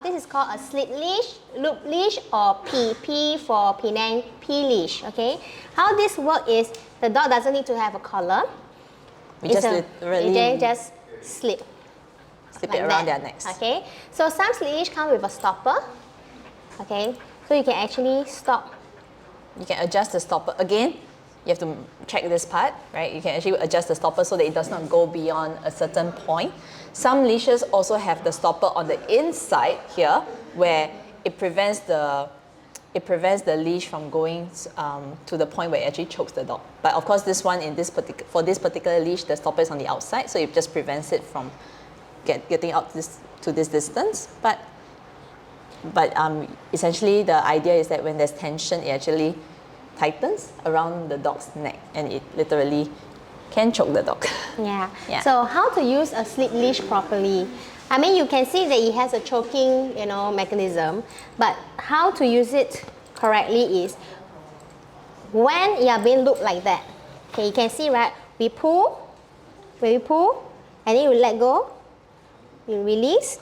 This is called a slip leash, loop leash, or P for Penang P leash. Okay, how this works is the dog doesn't need to have a collar. We just literally just slip it around their necks. Okay, so some slip leash come with a stopper. Okay, so you can actually stop. You can adjust the stopper again. You have to check this part, right? You can actually adjust the stopper so that it does not go beyond a certain point. Some leashes also have the stopper on the inside here, where it prevents the leash from going to the point where it actually chokes the dog. But of course, this one for this particular leash, the stopper is on the outside, so it just prevents it from getting out to this distance. But essentially, the idea is that when there's tension, it actually tightens around the dog's neck, and it literally can choke the dog. Yeah. So how to use a slip leash properly? I mean, you can see that it has a choking, mechanism, but how to use it correctly is when you are being looped like that. Okay, you can see, right? We pull, when we pull, and then you let go, you release.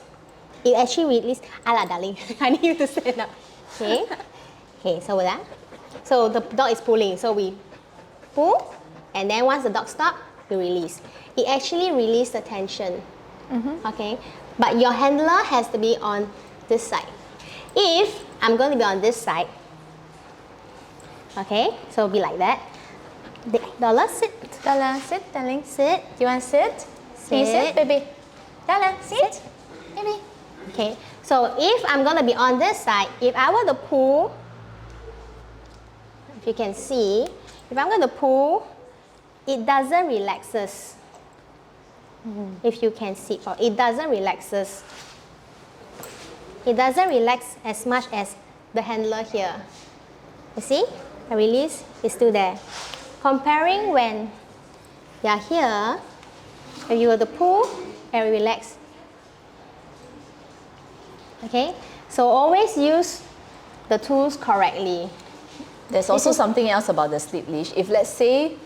You actually release. Ala, darling, I need you to stand up. Okay. Okay, so with that. So the dog is pulling, so we pull, and then once the dog stops, we release. It actually releases the tension. Okay, but your handler has to be on this side. If I'm going to be on this side, okay, so be like that. Dollar, sit. Dollar, sit, darling. Sit. Do you want to sit? Can you sit, baby? Dollar, sit. Baby. Okay, so if I'm going to be on this side, if I were to pull, if you can see, if I'm going to pull, it doesn't relaxes. If you can see, it doesn't relaxes. It doesn't relax as much as the handler here. You see, the release is still there. Comparing when you are here, if you were to pull and relax. Okay, so always use the tools correctly. There's also something else about the slip leash. If let's say,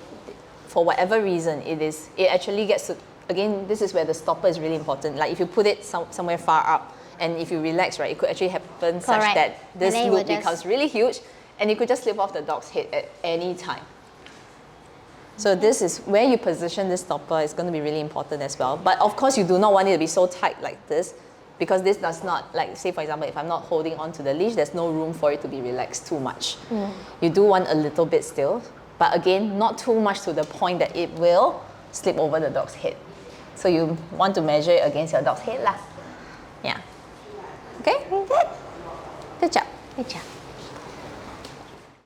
for whatever reason, it actually gets to, again, this is where the stopper is really important. Like if you put it somewhere far up, and if you relax, right, it could actually happen such that this loop becomes really huge, and it could just slip off the dog's head at any time. So this is where you position this stopper is going to be really important as well. But of course, you do not want it to be so tight like this, because this does not, like say for example, if I'm not holding on to the leash, there's no room for it to be relaxed too much. You do want a little bit still, but again, not too much to the point that it will slip over the dog's head. So you want to measure it against your dog's head lah. Yeah. Okay? Good. Good job. Good job.